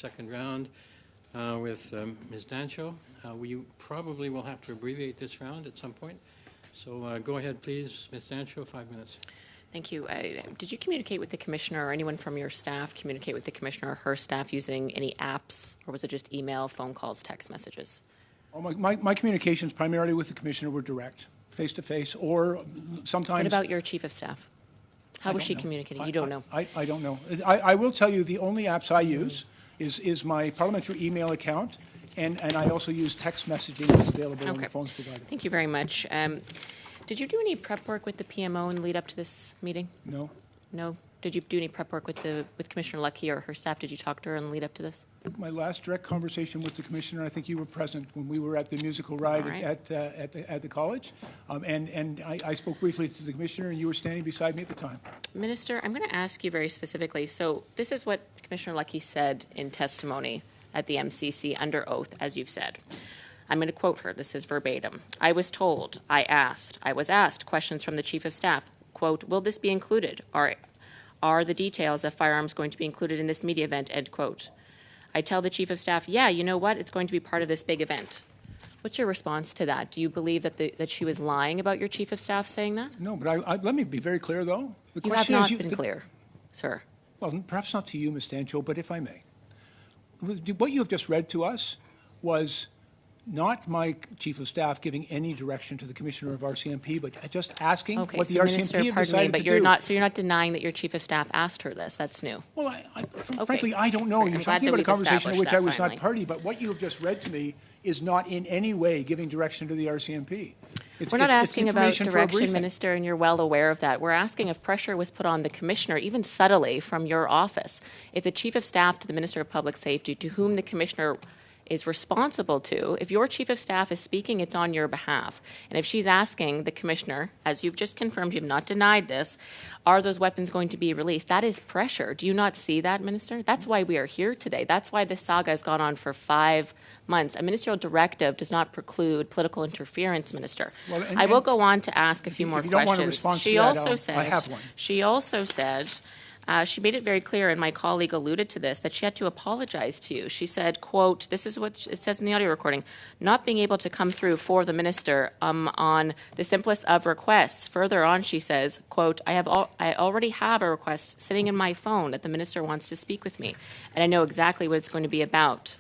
second round with Ms. Dancho. We probably will have to abbreviate this round at some point. So go ahead, please, Ms. Dancho, 5 minutes. Thank you. Did you communicate with the Commissioner or anyone from your staff communicate with the Commissioner or her staff using any apps, or was it just email, phone calls, text messages? Well, my communications primarily with the Commissioner were direct, face-to-face, or sometimes... What about your Chief of Staff? How was she communicating? You don't know. I don't know. I will tell you the only apps I use is my parliamentary email account, and I also use text messaging that's available on the phones provided. Thank you very much. Did you do any prep work with the PMO in the lead up to this meeting? No. No? Did you do any prep work with Commissioner Lucky or her staff? Did you talk to her in the lead up to this? My last direct conversation with the Commissioner, I think you were present when we were at the musical ride at the college, and I spoke briefly to the Commissioner, and you were standing beside me at the time. Minister, I'm going to ask you very specifically. So this is what Commissioner Lucky said in testimony at the MCC under oath, as you've said. I'm going to quote her. This is verbatim. I was asked questions from the Chief of Staff. Quote, will this be included? Are the details of firearms going to be included in this media event? End quote. I tell the Chief of Staff, yeah, you know what? It's going to be part of this big event. What's your response to that? Do you believe that she was lying about your Chief of Staff saying that? No, but let me be very clear, though. You have not been clear, sir. Well, perhaps not to you, Ms. Dancho, but if I may. What you have just read to us was not my Chief of Staff giving any direction to the Commissioner of RCMP, but just asking what the RCMP have decided to do. So you're not denying that your Chief of Staff asked her this. That's new. Well, frankly, I don't know. You're talking about a conversation in which I was not party, but what you have just read to me is not in any way giving direction to the RCMP. We're not asking about direction, Minister, and you're well aware of that. We're asking if pressure was put on the Commissioner, even subtly, from your office. If the Chief of Staff to the Minister of Public Safety, to whom the Commissioner is responsible to, if your Chief of Staff is speaking, it's on your behalf. And if she's asking the Commissioner, as you've just confirmed, you've not denied this, are those weapons going to be released? That is pressure. Do you not see that, Minister? That's why we are here today. That's why this saga has gone on for 5 months. A ministerial directive does not preclude political interference, Minister. Well, I will go on to ask a few more questions. If you don't want a response to that, I have one. She also said, she made it very clear, and my colleague alluded to this, that she had to apologize to you. She said, quote, this is what it says in the audio recording, not being able to come through for the minister on the simplest of requests. Further on, she says, quote, I already have a request sitting in my phone that the minister wants to speak with me, and I know exactly what it's going to be about.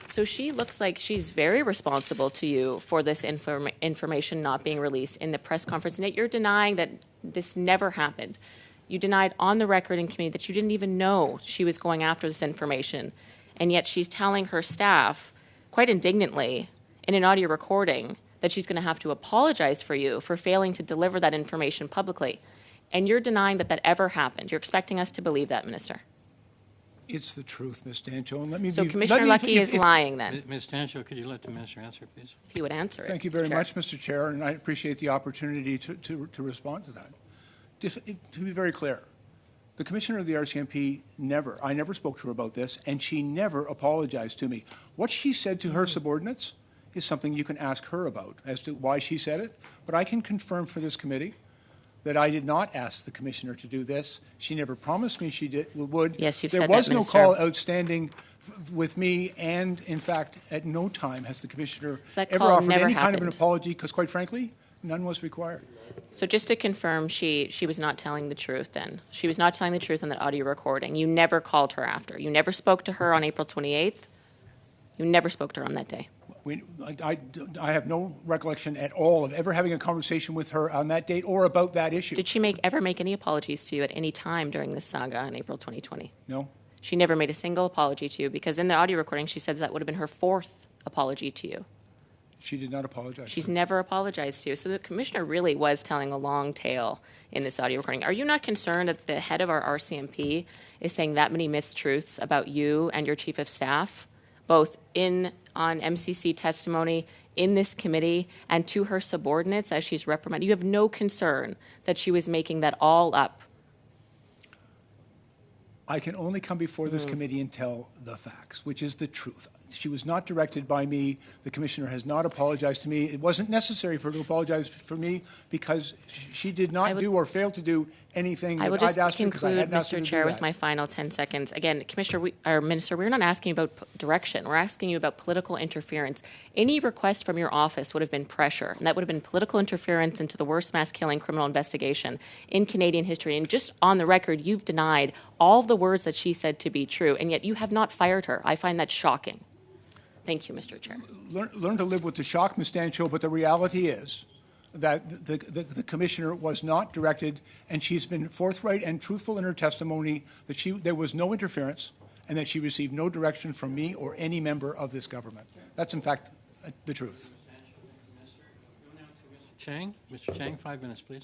So she looks like she's very responsible to you for this information not being released in the press conference, and yet you're denying that this never happened. You denied on the record in committee that you didn't even know she was going after this information, and yet she's telling her staff, quite indignantly, in an audio recording, that she's going to have to apologize for you for failing to deliver that information publicly. And you're denying that ever happened. You're expecting us to believe that, Minister. It's the truth, Ms. Dancho. And so Commissioner Lucky is lying then. Ms. Dancho, could you let the Minister answer, please? If you would answer it. Thank you very much, Mr. Chair, and I appreciate the opportunity to respond to that. To be very clear, the Commissioner of the RCMP I never spoke to her about this, and she never apologized to me. What she said to her subordinates is something you can ask her about as to why she said it, but I can confirm for this committee that I did not ask the Commissioner to do this. She never promised me she would. Yes, you've said that, There was no Minister. call outstanding with me, and in fact, at no time has the Commissioner ever offered any kind of an apology, because quite frankly, none was required. So just to confirm, she was not telling the truth then. She was not telling the truth on that audio recording. You never called her after. You never spoke to her on April 28th. You never spoke to her on that day. I have no recollection at all of ever having a conversation with her on that date or about that issue. Did she ever make any apologies to you at any time during this saga in April 2020? No. She never made a single apology to you, because in the audio recording she said that would have been her 4th apology to you. She did not apologize. She's never apologized to you. So the Commissioner really was telling a long tale in this audio recording. Are you not concerned that the head of our RCMP is saying that many mistruths about you and your Chief of Staff, both on MCC testimony, in this committee, and to her subordinates as she's reprimanded? You have no concern that she was making that all up? I can only come before this committee and tell the facts, which is the truth. She was not directed by me. The Commissioner has not apologized to me. It wasn't necessary for her to apologize for me because she did not do or fail to do anything I will that I'd just asked her because I conclude, hadn't asked her Mr. to do Chair, with that. my final 10 seconds. Again, Commissioner, Minister, we're not asking you about direction. We're asking you about political interference. Any request from your office would have been pressure, and that would have been political interference into the worst mass killing criminal investigation in Canadian history. And just on the record, you've denied all of the words that she said to be true, and yet you have not fired her. I find that shocking. Thank you, Mr. Chair. Learn to live with the shock, Ms. Dancho, but the reality is that the Commissioner was not directed, and she's been forthright and truthful in her testimony that there was no interference and that she received no direction from me or any member of this government. That's, in fact, the truth. Chang? Mr. Chang, 5 minutes, please.